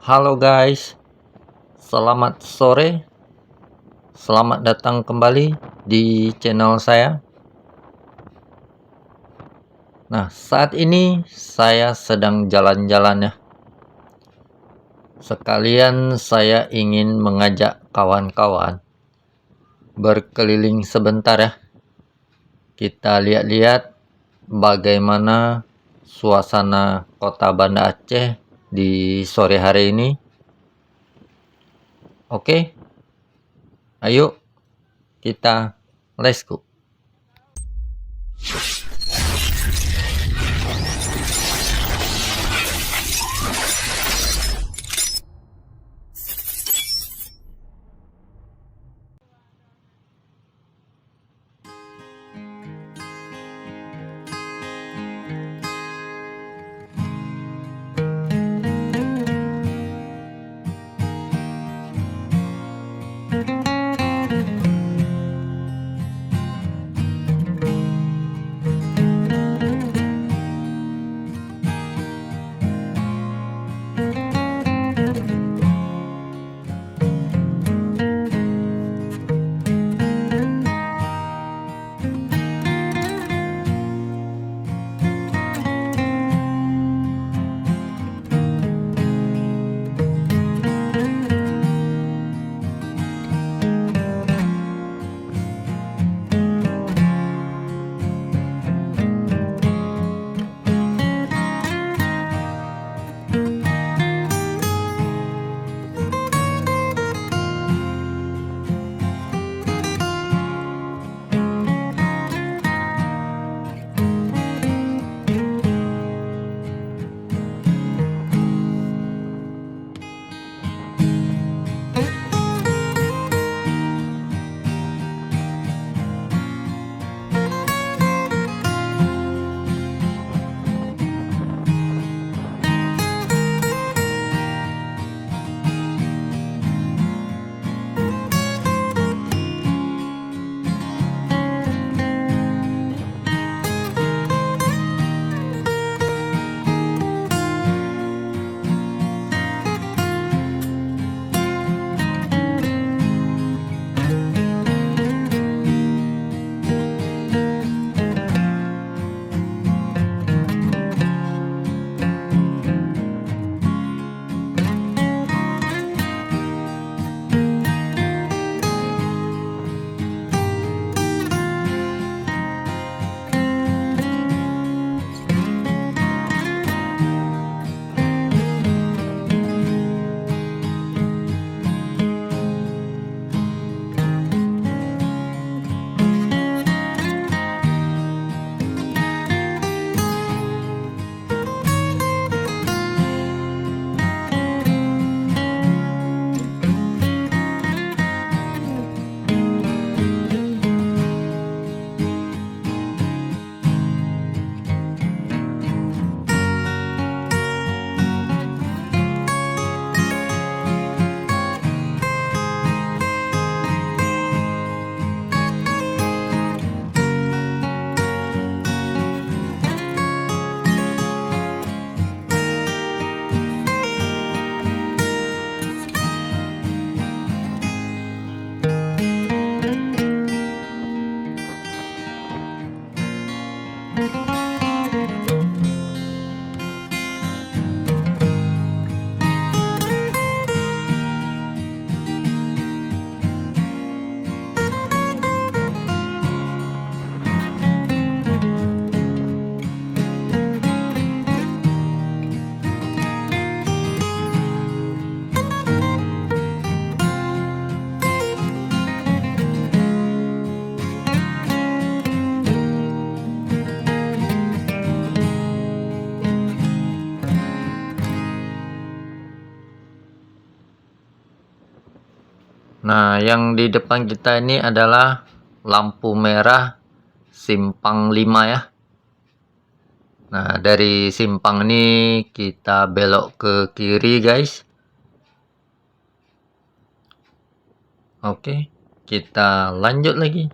Halo guys, selamat sore, selamat datang kembali di channel saya. Nah, saat ini saya sedang jalan-jalan ya. Sekalian saya ingin mengajak kawan-kawan berkeliling sebentar ya. Kita lihat-lihat bagaimana suasana kota Banda Aceh di sore hari ini. Oke, ayo kita let's go. Nah, yang di depan kita ini adalah lampu merah simpang 5 ya. Nah, dari simpang ini kita belok ke kiri, guys. Oke, kita lanjut lagi.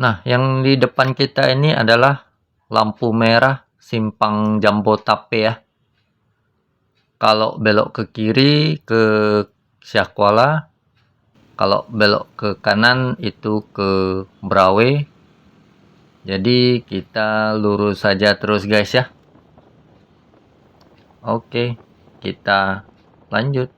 Nah, yang di depan kita ini adalah lampu merah simpang Jambotape ya. Kalau belok ke kiri ke Syah Kuala, kalau belok ke kanan itu ke Brawe. Jadi kita lurus saja terus guys ya. Oke, kita lanjut.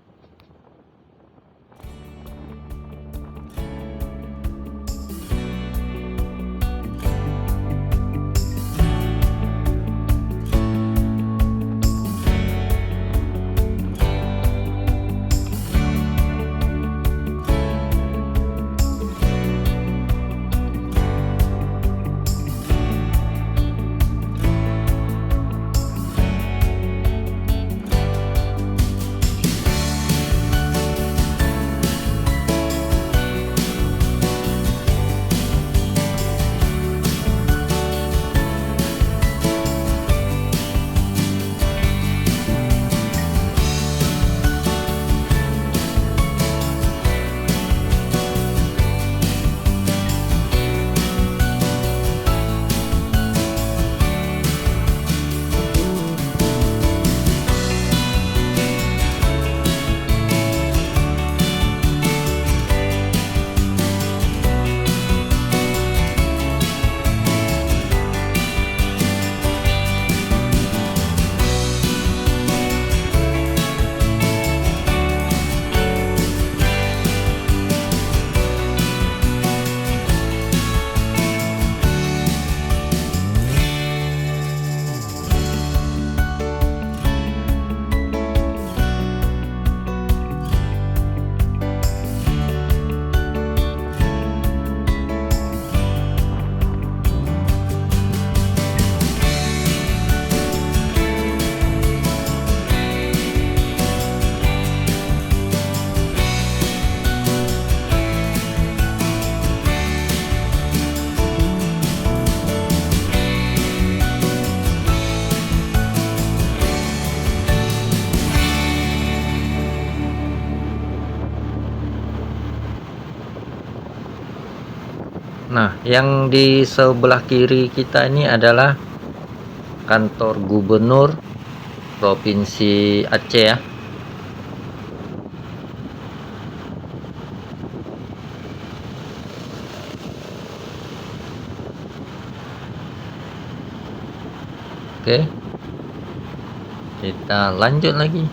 Nah, yang di sebelah kiri kita ini adalah kantor gubernur Provinsi Aceh ya. Oke, kita lanjut lagi.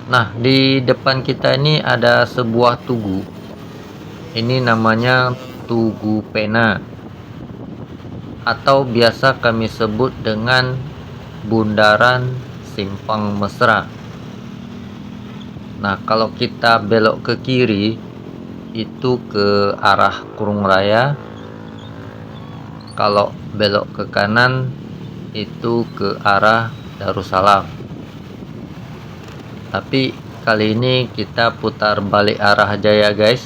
Nah, di depan kita ini ada sebuah tugu. Ini namanya Tugu Pena, atau biasa kami sebut dengan Bundaran Simpang Mesra. Nah, kalau kita belok ke kiri itu ke arah Kurung Raya. Kalau belok ke kanan itu ke arah Darussalam. Tapi kali ini kita putar balik arah aja ya guys.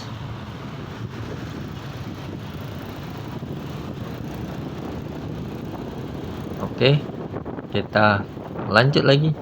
Oke, kita lanjut lagi.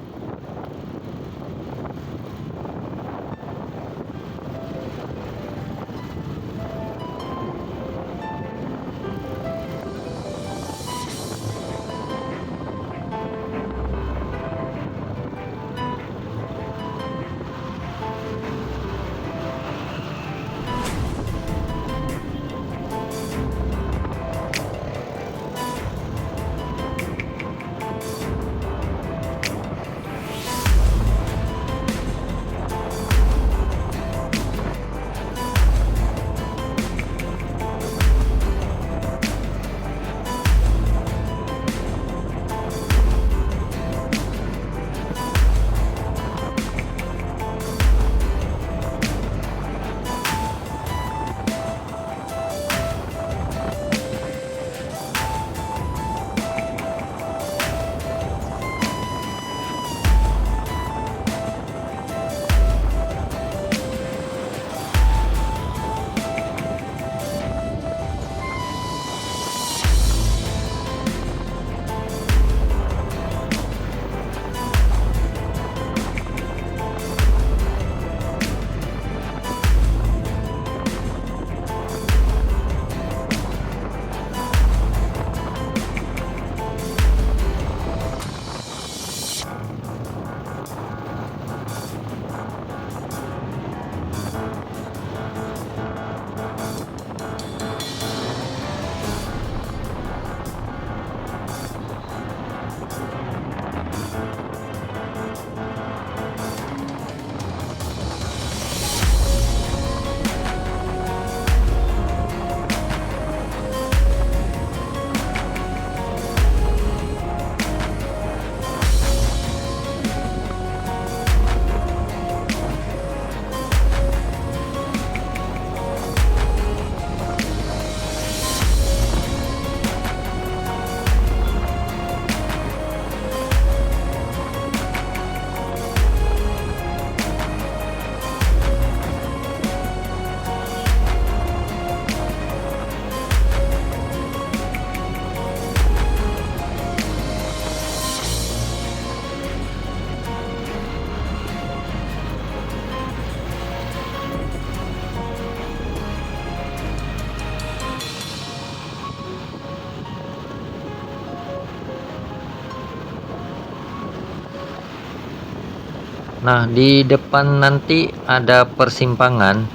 Nah, di depan nanti ada persimpangan,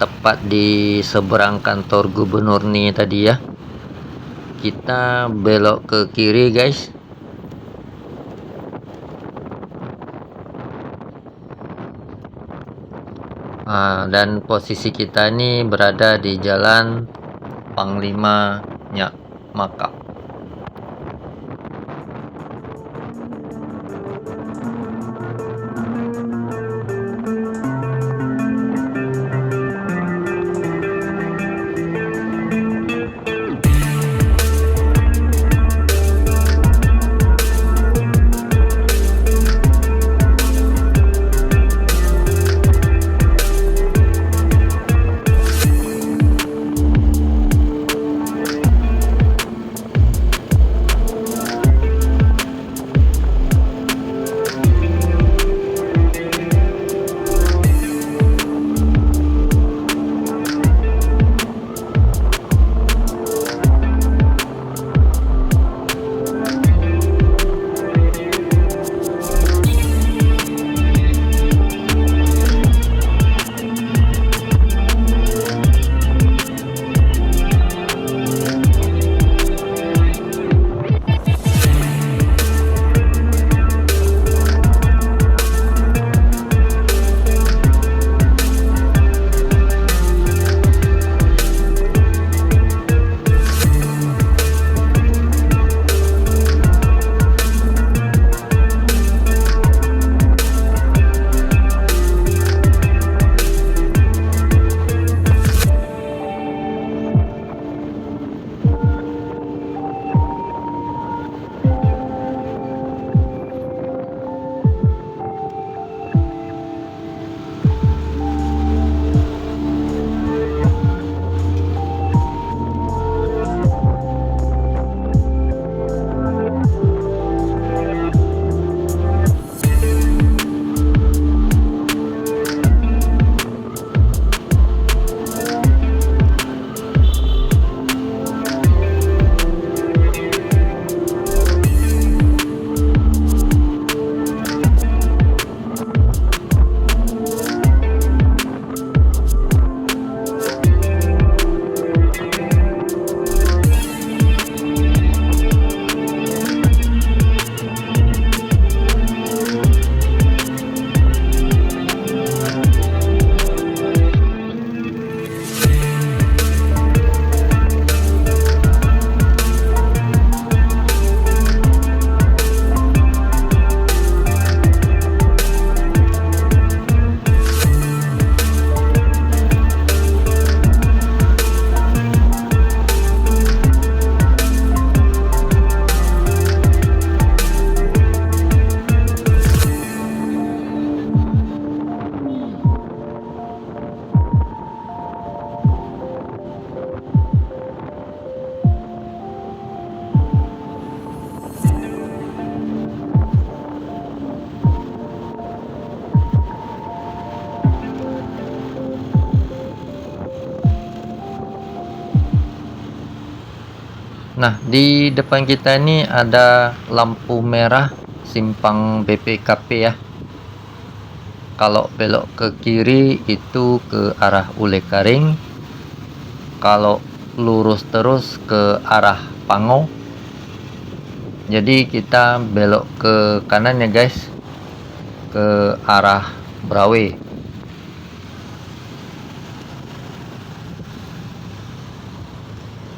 tepat di seberang kantor gubernur nih tadi ya. Kita belok ke kiri guys. Dan posisi kita ini berada di Jalan Panglima Nyak Maka. Nah, di depan kita ini ada lampu merah simpang BPKP ya. Kalau belok ke kiri itu ke arah Ule Karing. Kalau lurus terus ke arah Pango. Jadi kita belok ke kanan ya guys, ke arah Brawe.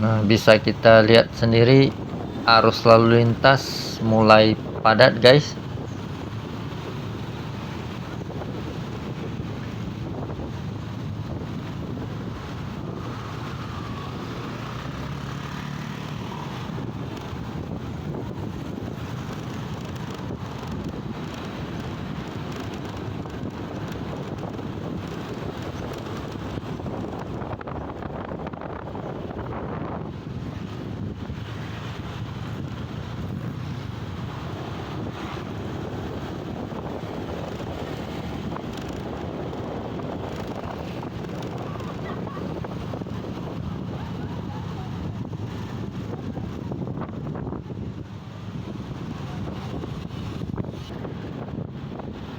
Nah, bisa kita lihat sendiri arus lalu lintas mulai padat guys.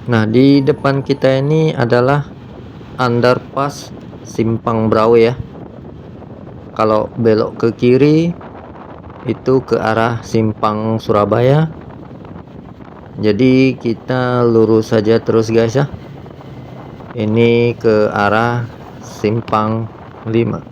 Nah, di depan kita ini adalah underpass Simpang Brawe ya. Kalau belok ke kiri itu ke arah Simpang Surabaya. Jadi kita lurus saja terus guys ya. Ini ke arah Simpang 5.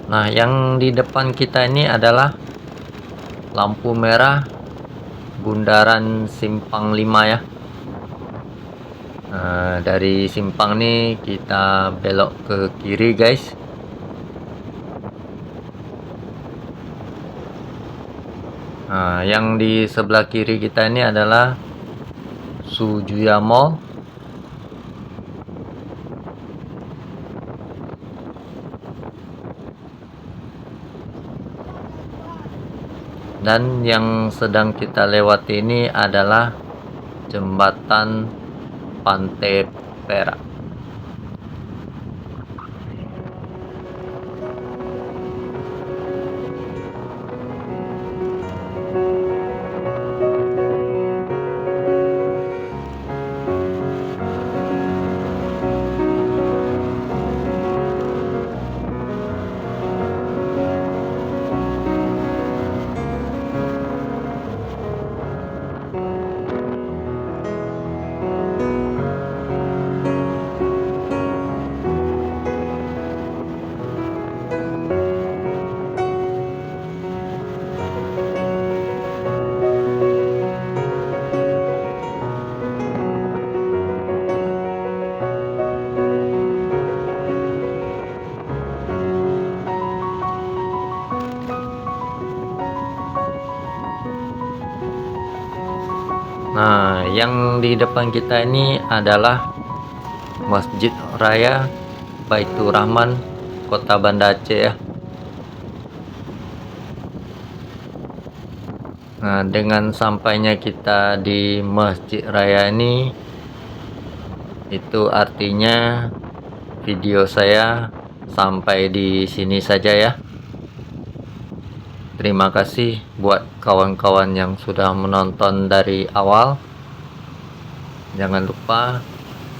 Nah, yang di depan kita ini adalah lampu merah bundaran Simpang 5 ya. Nah, dari simpang ini kita belok ke kiri guys. Nah, yang di sebelah kiri kita ini adalah Sujuya Mall. Dan yang sedang kita lewati ini adalah jembatan Pantai Perak. yang di depan kita ini adalah Masjid Raya Baitur Rahman, Kota Banda Aceh ya. Nah, dengan sampainya kita di Masjid Raya ini, itu artinya video saya sampai di sini saja ya. Terima kasih buat kawan-kawan yang sudah menonton dari awal. Jangan lupa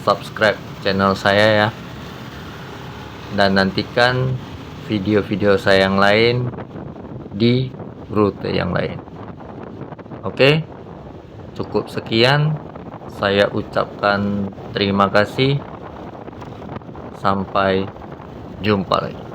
subscribe channel saya ya. Dan nantikan video-video saya yang lain di rute yang lain. Oke, cukup sekian. Saya ucapkan terima kasih. Sampai jumpa lagi.